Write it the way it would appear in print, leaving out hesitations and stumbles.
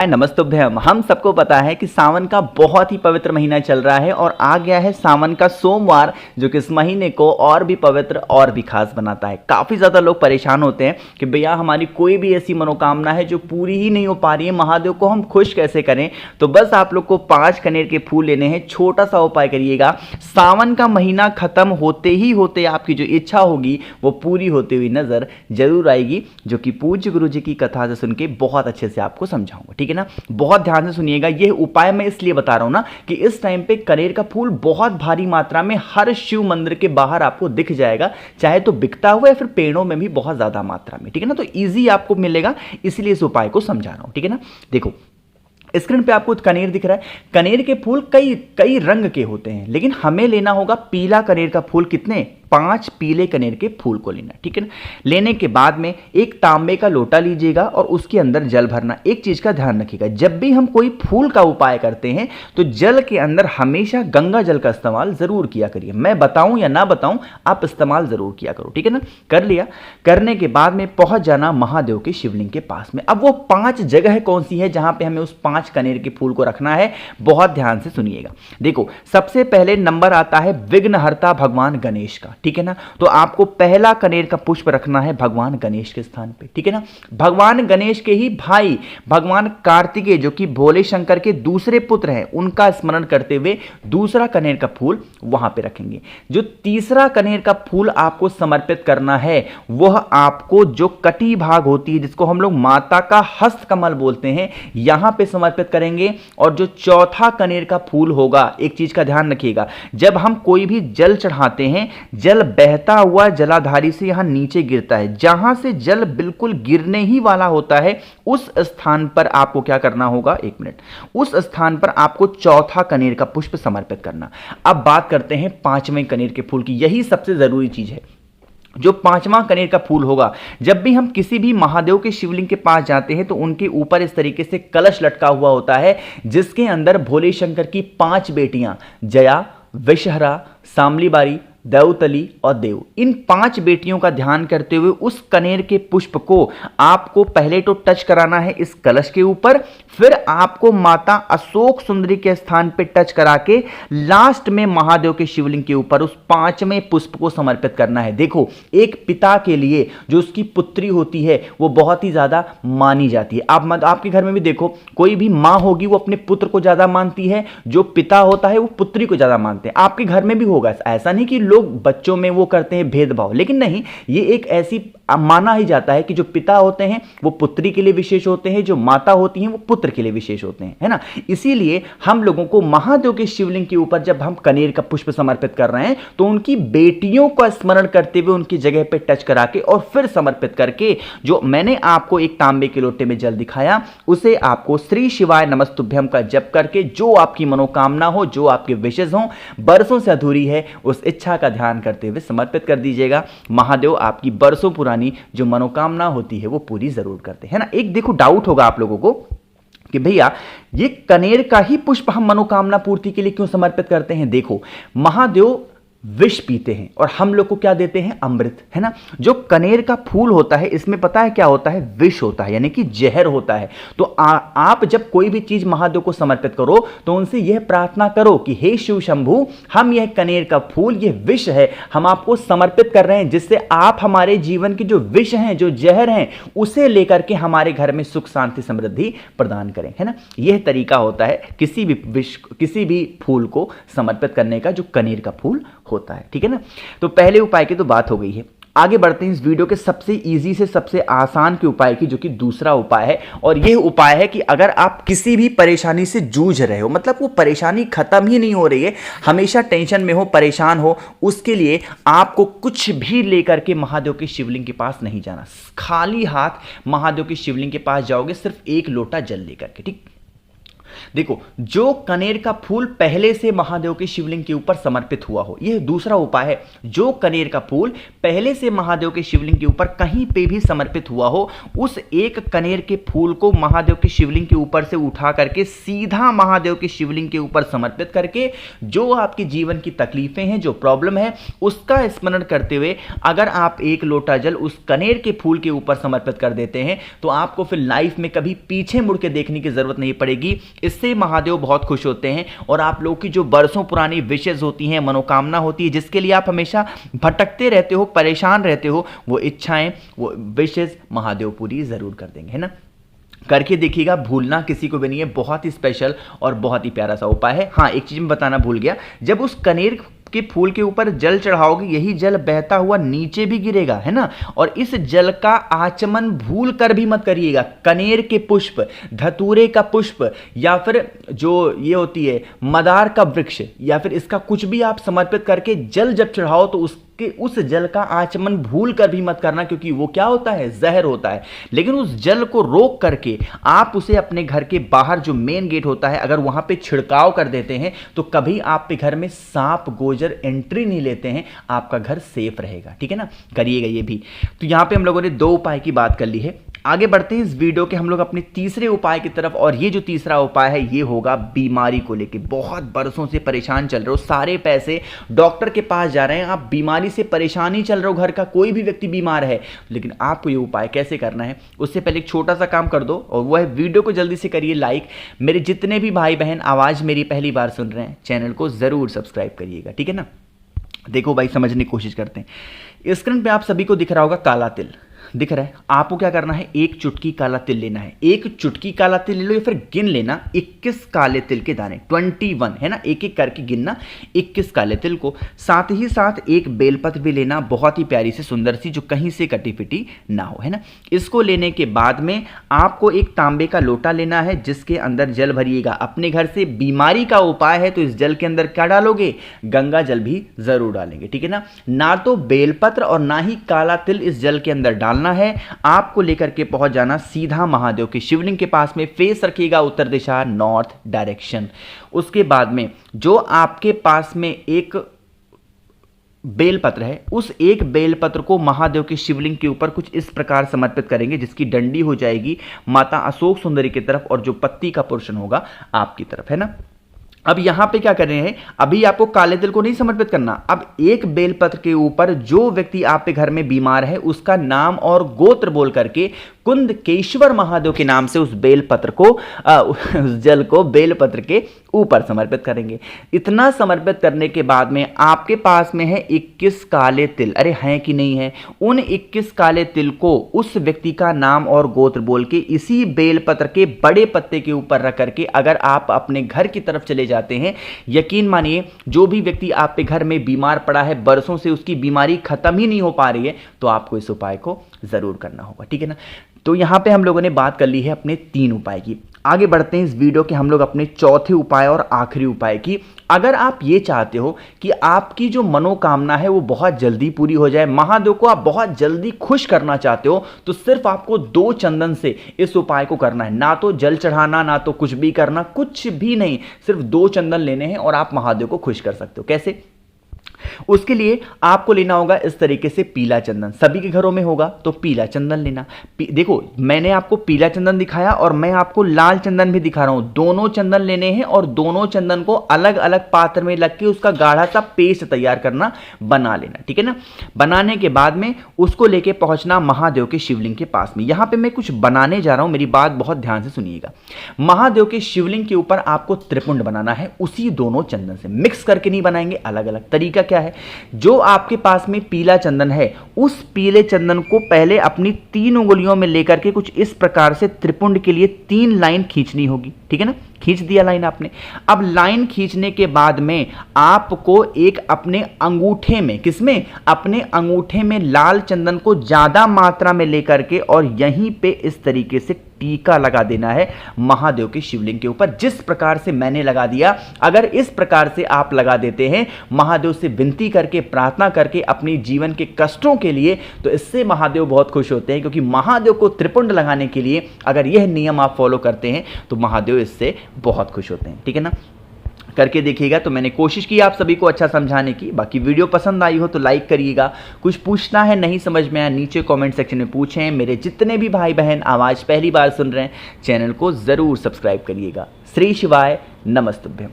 नमस्तुभ्यम। हम सबको पता है कि सावन का बहुत ही पवित्र महीना चल रहा है और आ गया है सावन का सोमवार, जो कि इस महीने को और भी पवित्र और भी खास बनाता है। काफ़ी ज़्यादा लोग परेशान होते हैं कि भैया हमारी कोई भी ऐसी मनोकामना है जो पूरी ही नहीं हो पा रही है, महादेव को हम खुश कैसे करें। तो बस आप लोग को 5 कनेर के फूल लेने हैं। छोटा सा उपाय करिएगा, सावन का महीना खत्म होते ही होते आपकी जो इच्छा होगी वो पूरी होती हुई नजर जरूर आएगी, जो कि पूज्य गुरु जी की कथा से सुन के बहुत अच्छे से आपको समझाऊंगा। ठीक है ना, बहुत ध्यान से सुनिएगा। यह उपाय मैं इसलिए बता रहा हूं ना कि इस टाइम पे कनेर का फूल बहुत भारी मात्रा में हर शिव मंदिर के बाहर आपको दिख जाएगा, चाहे तो बिकता हुआ या फिर पेड़ों में भी बहुत ज्यादा मात्रा में। ठीक है ना, तो इजी आपको मिलेगा, इसलिए इस उपाय को समझा रहा हूं। ठीक है ना, देखो स्क्रीन पे आपको कनेर दिख रहा है। कनेर के फूल कई कई रंग के होते हैं, लेकिन हमें लेना होगा पीला कनेर का फूल। कितने? 5 पीले कनेर के फूल को लेना। ठीक है ना, लेने के बाद में एक तांबे का लोटा लीजिएगा और उसके अंदर जल भरना। एक चीज का ध्यान रखिएगा, जब भी हम कोई फूल का उपाय करते हैं तो जल के अंदर हमेशा गंगा जल का इस्तेमाल जरूर किया करिए। मैं बताऊं या ना बताऊं, आप इस्तेमाल जरूर किया करो। ठीक है ना, कर लिया। करने के बाद में पहुंच जाना महादेव के शिवलिंग के पास में। अब वो 5 जगह कौन सी है जहां पे हमें उस 5 कनेर के फूल को रखना है, बहुत ध्यान से सुनिएगा। देखो, सबसे पहले नंबर आता है विघ्नहर्ता भगवान गणेश का। ठीक है ना, तो आपको पहला कनेर का पुष्प रखना है भगवान गणेश के स्थान पे। ठीक है ना, भगवान गणेश के ही भाई भगवान कार्तिकेय, जो कि भोले शंकर के दूसरे पुत्र हैं, उनका स्मरण करते हुए दूसरा कनेर का फूल वहां पे रखेंगे। जो तीसरा कनेर का फूल आपको समर्पित करना है वह आपको जो कटी भाग होती है, जिसको हम लोग माता का हस्त कमल बोलते हैं, यहां पे समर्पित करेंगे। और जो चौथा कनेर का फूल होगा, एक चीज का ध्यान रखिएगा, जब हम कोई भी जल चढ़ाते हैं, जल बहता हुआ जलाधारी से यहां नीचे गिरता है। जहां से जल बिल्कुल गिरने ही वाला होता है, उस स्थान पर आपको क्या करना होगा, 1 मिनट, उस स्थान पर आपको चौथा कनेर का पुष्प समर्पित करना। अब बात करते हैं 5वें कनेर के फूल की। यही सबसे जरूरी चीज है। जो 5वां कनेर का फूल होगा, जब भी हम किसी भी महादेव के शिवलिंग के पास जाते हैं तो उनके ऊपर इस तरीके से कलश लटका हुआ होता है, जिसके अंदर भोले शंकर की 5 बेटियां जया, विषहरा, सामलीबारी, देवतली और देव, इन 5 बेटियों का ध्यान करते हुए उस कनेर के पुष्प को आपको पहले तो टच कराना है इस कलश के ऊपर, फिर आपको माता अशोक सुंदरी के स्थान पे टच करा के लास्ट में महादेव के शिवलिंग के ऊपर उस 5वें पुष्प को समर्पित करना है। देखो, एक पिता के लिए जो उसकी पुत्री होती है वो बहुत ही ज्यादा मानी जाती है। आपके घर में भी देखो, कोई भी मां होगी वो अपने पुत्र को ज्यादा मानती है, जो पिता होता है वो पुत्री को ज्यादा मानते हैं। आपके घर में भी होगा। ऐसा नहीं कि लोग बच्चों में वो करते हैं भेदभाव, लेकिन नहीं, ये एक ऐसी माना ही जाता है कि जो पिता होते हैं वो पुत्री के लिए विशेष होते हैं, जो माता होती हैं वो पुत्र के लिए विशेष होते हैं, है ना। इसीलिए हम लोगों को महादेव के शिवलिंग के ऊपर जब हम कनेर का पुष्प समर्पित कर रहे हैं तो उनकी बेटियों का स्मरण करते हुए उनकी जगह पे टच करा के और फिर समर्पित करके, जो मैंने आपको एक तांबे के लोटे में जल दिखाया, उसे आपको श्री शिवाय नमस्तुभ्यम का जप करके जो आपकी मनोकामना हो, जो आपके विशेष हो, बरसों से अधूरी है, उस इच्छा का ध्यान करते हुए समर्पित कर दीजिएगा। महादेव आपकी बरसों पुरानी जो मनोकामना होती है वो पूरी जरूर करते हैं ना। एक देखो, डाउट होगा आप लोगों को कि भैया ये कनेर का ही पुष्प हम मनोकामना पूर्ति के लिए क्यों समर्पित करते हैं। देखो, महादेव विष पीते हैं और हम लोग को क्या देते हैं, अमृत, है ना। जो कनेर का फूल होता है, इसमें पता है क्या होता है, विष होता है, यानी कि जहर होता है। तो आप जब कोई भी चीज महादेव को समर्पित करो तो उनसे यह प्रार्थना करो कि हे शिव शंभु, हम यह कनेर का फूल, यह विष है, हम आपको समर्पित कर रहे हैं, जिससे आप हमारे जीवन की जो विष हैं, जो जहर हैं, उसे लेकर के हमारे घर में सुख शांति समृद्धि प्रदान करें, है ना। यह तरीका होता है किसी भी विष, किसी भी फूल को समर्पित करने का, जो कनेर का फूल होता है। ठीक है ना, तो पहले उपाय की तो बात हो गई है। आगे बढ़ते हैं इस वीडियो के सबसे इजी से सबसे आसान के उपाय की, जो कि दूसरा उपाय है। और यह उपाय है कि अगर आप किसी भी परेशानी से जूझ रहे हो, मतलब वो परेशानी खत्म ही नहीं हो रही है, हमेशा टेंशन में हो, परेशान हो, उसके लिए आपको कुछ भी लेकर के महादेव के शिवलिंग के पास नहीं जाना। खाली हाथ महादेव के शिवलिंग के पास जाओगे, सिर्फ 1 लोटा जल लेकर के। ठीक, देखो, जो कनेर का फूल पहले से महादेव के शिवलिंग के ऊपर समर्पित हुआ हो, यह दूसरा उपाय है। जो कनेर का फूल पहले से महादेव के शिवलिंग के ऊपर कहीं पे भी समर्पित हुआ हो, उस एक कनेर के फूल को महादेव के शिवलिंग के ऊपर से उठा करके सीधा महादेव के शिवलिंग के ऊपर समर्पित करके जो आपके जीवन की तकलीफें हैं, जो प्रॉब्लम है, उसका स्मरण करते हुए अगर आप एक लोटा जल उस कनेर के फूल के ऊपर समर्पित कर देते हैं तो आपको फिर लाइफ में कभी पीछे मुड़ के देखने की जरूरत नहीं पड़ेगी। इससे महादेव बहुत खुश होते हैं और आप लोग की जो बरसों पुरानी विशेष होती हैं, मनोकामना होती है, जिसके लिए आप हमेशा भटकते रहते हो, परेशान रहते हो, वो इच्छाएं, वो विशेष महादेव पूरी जरूर कर देंगे, है ना। करके देखिएगा, भूलना किसी को भी नहीं है। बहुत ही स्पेशल और बहुत ही प्यारा सा उपाय है। हाँ, एक चीज मैं बताना भूल गया, जब उस कनेर के फूल के ऊपर जल चढ़ाओगे, यही जल बहता हुआ नीचे भी गिरेगा, है ना। और इस जल का आचमन भूल कर भी मत करिएगा। कनेर के पुष्प, धतूरे का पुष्प, या फिर जो ये होती है मदार का वृक्ष, या फिर इसका कुछ भी आप समर्पित करके जल जब चढ़ाओ तो उस जल का आचमन भूल कर भी मत करना, क्योंकि वो क्या होता है, जहर होता है। लेकिन उस जल को रोक करके आप उसे अपने घर के बाहर जो मेन गेट होता है, अगर वहां पे छिड़काव कर देते हैं तो कभी आपके घर में सांप गोजर एंट्री नहीं लेते हैं, आपका घर सेफ रहेगा, ठीक है ना। करिएगा ये भी। तो यहां पे हम लोगों ने 2 उपाय की बात कर ली है। आगे बढ़ते हैं इस वीडियो के हम लोग अपने तीसरे उपाय की तरफ, और ये जो तीसरा उपाय है ये होगा बीमारी को लेके। बहुत बरसों से परेशान चल रहे हो, सारे पैसे डॉक्टर के पास जा रहे हैं, आप बीमारी से परेशान ही चल रहे हो, घर का कोई भी व्यक्ति बीमार है, लेकिन आपको ये उपाय कैसे करना है, उससे पहले एक छोटा सा काम कर दो, और वो है वीडियो को जल्दी से करिए लाइक। मेरे जितने भी भाई बहन आवाज मेरी पहली बार सुन रहे हैं, चैनल को जरूर सब्सक्राइब करिएगा, ठीक है ना। देखो भाई, समझने की कोशिश करते हैं। स्क्रीन पे आप सभी को दिख रहा होगा काला तिल, दिख रहा है। आपको क्या करना है, एक चुटकी काला तिल लेना है। एक चुटकी काला तिल ले लो, या फिर गिन लेना 21 काले तिल के दाने, 21 है ना, एक एक करके गिनना 21 काले तिल को। साथ ही साथ एक बेलपत्र भी लेना, बहुत ही प्यारी सी सुंदर सी, जो कहीं से कटी पिटी ना हो, है ना। इसको लेने के बाद में आपको एक तांबे का लोटा लेना है, जिसके अंदर जल भरिएगा। अपने घर से बीमारी का उपाय है तो इस जल के अंदर क्या डालोगे, गंगा जल भी जरूर डालेंगे, ठीक है ना तो बेलपत्र और ना ही काला तिल इस जल के अंदर डालना है। आपको लेकर के पहुंच जाना सीधा महादेव के शिवलिंग के पास में, फेस रखिएगा उत्तर दिशा, नॉर्थ डायरेक्शन। उसके बाद में जो आपके पास में एक बेलपत्र है, उस एक बेलपत्र को महादेव के शिवलिंग के ऊपर कुछ इस प्रकार समर्पित करेंगे, जिसकी डंडी हो जाएगी माता अशोक सुंदरी की तरफ, और जो पत्ती का पोर्शन होगा आपकी तरफ, है ना। अब यहां पे क्या कर रहे हैं, अभी आपको काले तिल को नहीं समर्पित करना। अब एक बेलपत्र के ऊपर जो व्यक्ति आपके घर में बीमार है उसका नाम और गोत्र बोल करके कुंदकेश्वर महादेव के नाम से उस बेलपत्र को उस जल को बेलपत्र के ऊपर समर्पित करेंगे। इतना समर्पित करने के बाद में आपके पास में है 21 काले तिल। अरे हैं कि नहीं है, उन 21 काले तिल को उस व्यक्ति का नाम और गोत्र बोल के इसी बेलपत्र के बड़े पत्ते के ऊपर रख करके अगर आप अपने घर की तरफ चले जाते हैं, यकीन मानिए जो भी व्यक्ति आपके घर में बीमार पड़ा है, बरसों से उसकी बीमारी खत्म ही नहीं हो पा रही है, तो आपको इस उपाय को जरूर करना होगा, ठीक है ना। तो यहां पे हम लोगों ने बात कर ली है अपने 3 उपाय की। आगे बढ़ते हैं इस वीडियो के हम लोग अपने चौथे उपाय और आखिरी उपाय की। अगर आप ये चाहते हो कि आपकी जो मनोकामना है वो बहुत जल्दी पूरी हो जाए, महादेव को आप बहुत जल्दी खुश करना चाहते हो, तो सिर्फ आपको 2 चंदन से इस उपाय को करना है। ना तो जल चढ़ाना, ना तो कुछ भी करना, कुछ भी नहीं, सिर्फ 2 चंदन लेने हैं और आप महादेव को खुश कर सकते हो। कैसे? उसके लिए आपको लेना होगा इस तरीके से पीला चंदन। सभी के घरों में होगा तो पीला चंदन लेना। देखो, मैंने आपको पीला चंदन दिखाया और मैं आपको लाल चंदन भी दिखा रहा हूं। दोनों चंदन लेने हैं और दोनों चंदन को अलग अलग पात्र में रख के उसका गाढ़ा सा पेस्ट तैयार करना, बना लेना, ठीक है ना। बनाने के बाद में उसको लेके पहुंचना महादेव के शिवलिंग के पास में। यहां पे मैं कुछ बनाने जा रहा हूं, मेरी बात बहुत ध्यान से सुनिएगा। महादेव के शिवलिंग के ऊपर आपको त्रिपुंड बनाना है, उसी दोनों चंदन से मिक्स करके नहीं बनाएंगे, अलग अलग। तरीका क्या है, जो आपके पास में पीला चंदन है, उस पीले चंदन को पहले अपनी 3 उंगलियों में लेकर के कुछ इस प्रकार से त्रिपुंड के लिए 3 लाइन खींचनी होगी, ठीक है ना। खींच दिया लाइन आपने। अब लाइन खींचने के बाद में आपको एक अपने अंगूठे में, किसमें, अपने अंगूठे में लाल चंदन को ज्यादा मात्रा में लेकर के और यहीं पे इस तरीके से टीका लगा देना है महादेव के शिवलिंग के ऊपर, जिस प्रकार से मैंने लगा दिया। अगर इस प्रकार से आप लगा देते हैं महादेव से विनती करके, प्रार्थना करके अपनी जीवन के कष्टों के लिए, तो इससे महादेव बहुत खुश होते हैं, क्योंकि महादेव को त्रिपुंड लगाने के लिए अगर यह नियम आप फॉलो करते हैं तो महादेव इससे बहुत खुश होते हैं। ठीक है ना, करके देखिएगा। तो मैंने कोशिश की आप सभी को अच्छा समझाने की। बाकी वीडियो पसंद आई हो तो लाइक करिएगा। कुछ पूछना है, नहीं समझ में आया, नीचे कमेंट सेक्शन में पूछें। मेरे जितने भी भाई बहन आवाज़ पहली बार सुन रहे हैं, चैनल को ज़रूर सब्सक्राइब करिएगा। श्री शिवाय नमस्तुभ्यम।